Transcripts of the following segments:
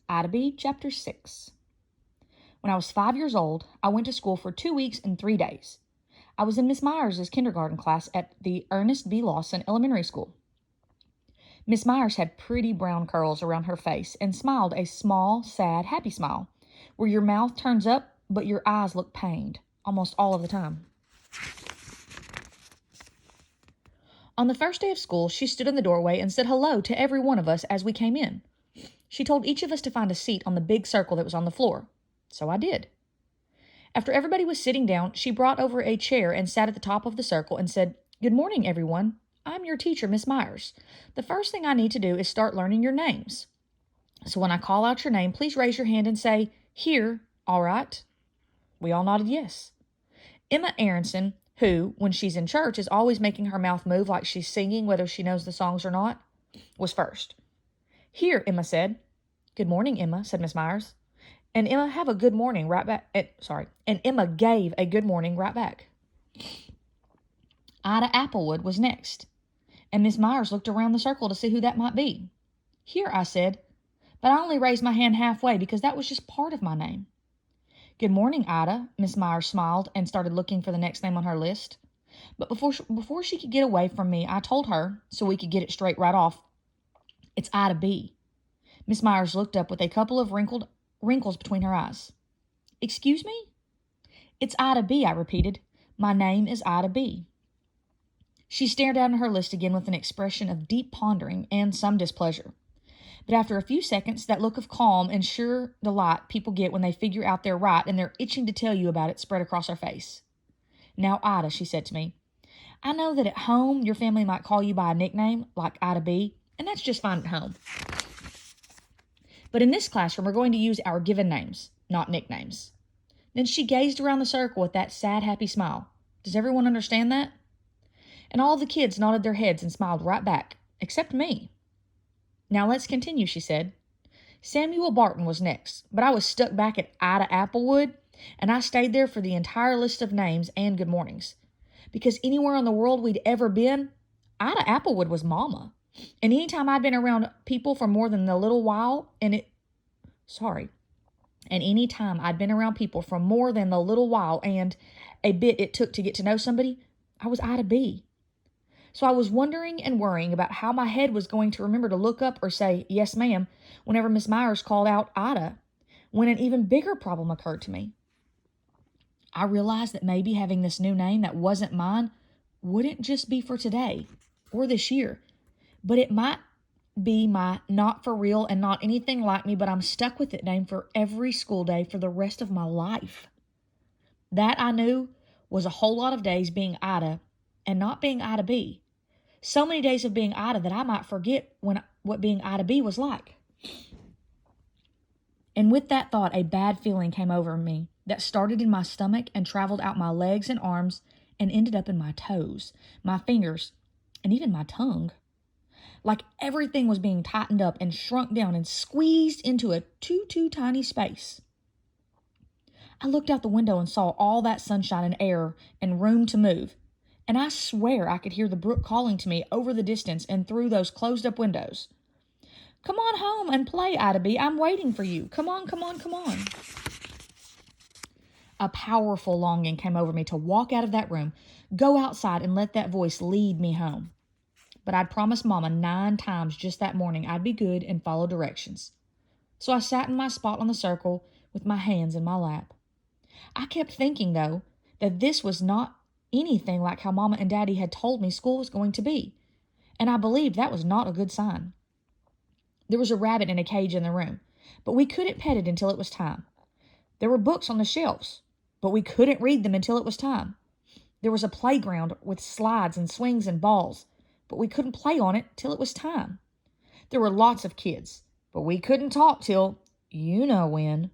Ida B, Chapter 6. When I was 5 years old, I went to school for 2 weeks and 3 days. I was in Miss Myers' kindergarten class at the Ernest B. Lawson Elementary School. Miss Myers had pretty brown curls around her face and smiled a small, sad, happy smile, where your mouth turns up but your eyes look pained, almost all of the time. On the first day of school, she stood in the doorway and said hello to every one of us as we came in. She told each of us to find a seat on the big circle that was on the floor. So I did. After everybody was sitting down, she brought over a chair and sat at the top of the circle and said, "Good morning, everyone. I'm your teacher, Miss Myers. The first thing I need to do is start learning your names. So when I call out your name, please raise your hand and say, 'Here,' all right?" We all nodded yes. Emma Aronson, who, when she's in church, is always making her mouth move like she's singing whether she knows the songs or not, was first. "Here," Emma said. "Good morning, Emma," said Miss Myers. And Emma have a good morning right back. And Emma gave a good morning right back. Ida Applewood was next, and Miss Myers looked around the circle to see who that might be. "Here," I said, but I only raised my hand halfway because that was just part of my name. "Good morning, Ida." Miss Myers smiled and started looking for the next name on her list. But before she could get away from me, I told her, so we could get it straight right off, "It's Ida B." Miss Myers looked up with a couple of wrinkles between her eyes. "Excuse me?" "It's Ida B," I repeated. "My name is Ida B." She stared down at her list again with an expression of deep pondering and some displeasure. But after a few seconds, that look of calm and sure delight people get when they figure out they're right and they're itching to tell you about it spread across her face. "Now, Ida," she said to me, "I know that at home your family might call you by a nickname, like Ida B, and that's just fine at home. But in this classroom, we're going to use our given names, not nicknames." Then she gazed around the circle with that sad, happy smile. Does everyone understand that? And all the kids nodded their heads and smiled right back, except me. "Now let's continue," she said. Samuel Barton was next, but I was stuck back at Ida Applewood, and I stayed there for the entire list of names and good mornings. Because anywhere in the world we'd ever been, Ida Applewood was Mama. And anytime I'd been around people for more than a little while, and anytime I'd been around people for more than the little while and a bit it took to get to know somebody, I was Ida B. So I was wondering and worrying about how my head was going to remember to look up or say, "Yes, ma'am," whenever Miss Myers called out Ida, when an even bigger problem occurred to me. I realized that maybe having this new name that wasn't mine wouldn't just be for today or this year, but it might be my not for real and not anything like me, but I'm stuck with it name for every school day for the rest of my life. That I knew was a whole lot of days being Ida and not being Ida B. So many days of being Ida that I might forget what being Ida B was like. And with that thought, a bad feeling came over me that started in my stomach and traveled out my legs and arms and ended up in my toes, my fingers, and even my tongue. Like everything was being tightened up and shrunk down and squeezed into a too tiny space. I looked out the window and saw all that sunshine and air and room to move, and I swear I could hear the brook calling to me over the distance and through those closed-up windows. "Come on home and play, Ida B. I'm waiting for you. Come on, come on, come on." A powerful longing came over me to walk out of that room, go outside, and let that voice lead me home. But I'd promised Mama 9 times just that morning I'd be good and follow directions. So I sat in my spot on the circle with my hands in my lap. I kept thinking, though, that this was not anything like how Mama and Daddy had told me school was going to be, and I believed that was not a good sign. There was a rabbit in a cage in the room, but we couldn't pet it until it was time. There were books on the shelves, but we couldn't read them until it was time. There was a playground with slides and swings and balls, but we couldn't play on it till it was time. There were lots of kids, but we couldn't talk till you know when.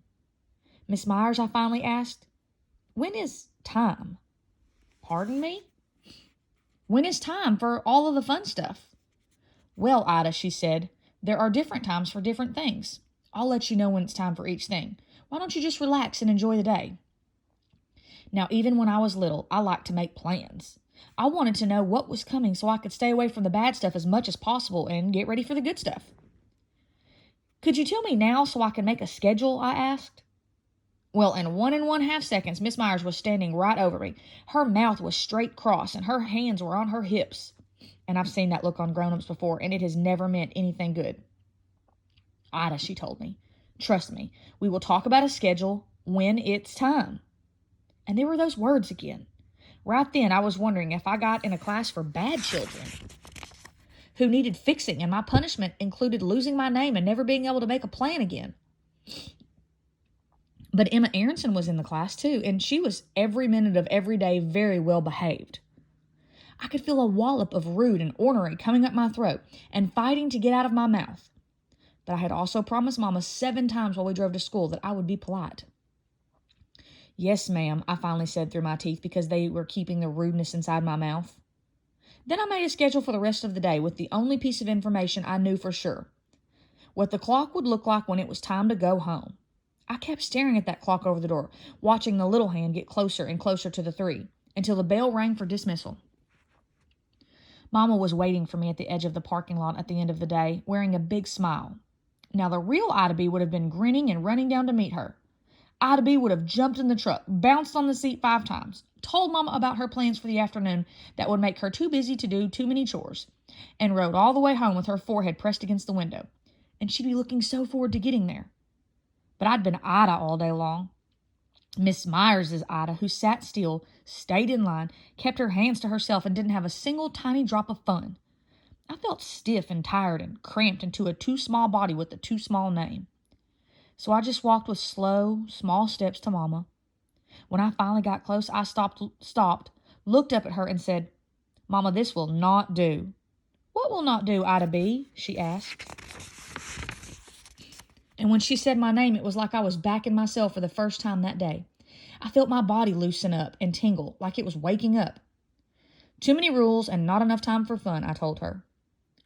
"Miss Myers," I finally asked, "when is time?" "Pardon me?" "When is time for all of the fun stuff?" "Well, Ida," she said, "there are different times for different things. I'll let you know when it's time for each thing. Why don't you just relax and enjoy the day?" Now, even when I was little, I liked to make plans. I wanted to know what was coming so I could stay away from the bad stuff as much as possible and get ready for the good stuff. Could you tell me now so I can make a schedule? I asked. Well, in 1½ seconds, Miss Myers was standing right over me. Her mouth was straight cross, and her hands were on her hips. And I've seen that look on grown-ups before, and it has never meant anything good. Ida, she told me, trust me, we will talk about a schedule when it's time. And there were those words again. Right then, I was wondering if I got in a class for bad children who needed fixing, and my punishment included losing my name and never being able to make a plan again. But Emma Aronson was in the class too, and she was every minute of every day very well behaved. I could feel a wallop of rude and ornery coming up my throat and fighting to get out of my mouth. But I had also promised Mama 7 times while we drove to school that I would be polite. Yes, ma'am, I finally said through my teeth because they were keeping the rudeness inside my mouth. Then I made a schedule for the rest of the day with the only piece of information I knew for sure: what the clock would look like when it was time to go home. I kept staring at that clock over the door, watching the little hand get closer and closer to the 3, until the bell rang for dismissal. Mama was waiting for me at the edge of the parking lot at the end of the day, wearing a big smile. Now, the real Ida B would have been grinning and running down to meet her. Ida B would have jumped in the truck, bounced on the seat 5 times, told Mama about her plans for the afternoon that would make her too busy to do too many chores, and rode all the way home with her forehead pressed against the window. And she'd be looking so forward to getting there. But I'd been Ida all day long. Miss Myers' Ida, who sat still, stayed in line, kept her hands to herself, and didn't have a single tiny drop of fun. I felt stiff and tired and cramped into a too small body with a too small name. So I just walked with slow, small steps to Mama. When I finally got close, I stopped, looked up at her and said, Mama, this will not do. What will not do, Ida B? She asked. And when she said my name, it was like I was back in myself for the first time that day. I felt my body loosen up and tingle, like it was waking up. Too many rules and not enough time for fun, I told her.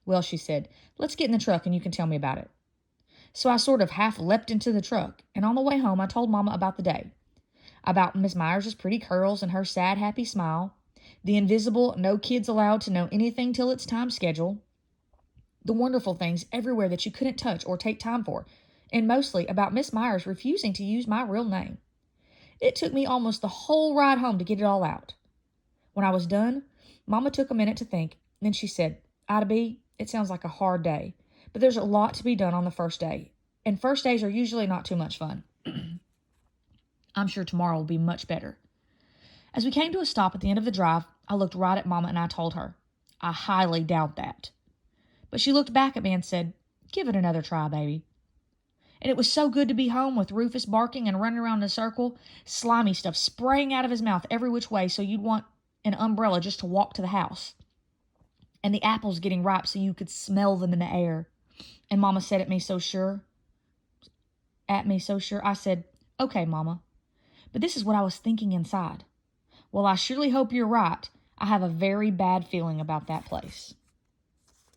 Well, she said, let's get in the truck and you can tell me about it. So I sort of half leapt into the truck, and on the way home I told Mama about the day. About Miss Myers' pretty curls and her sad, happy smile, the invisible, no kids allowed to know anything till it's time schedule, the wonderful things everywhere that you couldn't touch or take time for, and mostly about Miss Myers refusing to use my real name. It took me almost the whole ride home to get it all out. When I was done, Mama took a minute to think, then she said, Ida B, it sounds like a hard day, but there's a lot to be done on the first day, and first days are usually not too much fun. I'm sure tomorrow will be much better. As we came to a stop at the end of the drive, I looked right at Mama and I told her, I highly doubt that. But she looked back at me and said, give it another try, baby. And it was so good to be home with Rufus barking and running around in a circle, slimy stuff spraying out of his mouth every which way so you'd want an umbrella just to walk to the house. And the apples getting ripe so you could smell them in the air. And Mama said at me so sure. I said, okay, Mama. But this is what I was thinking inside. Well, I surely hope you're right. I have a very bad feeling about that place.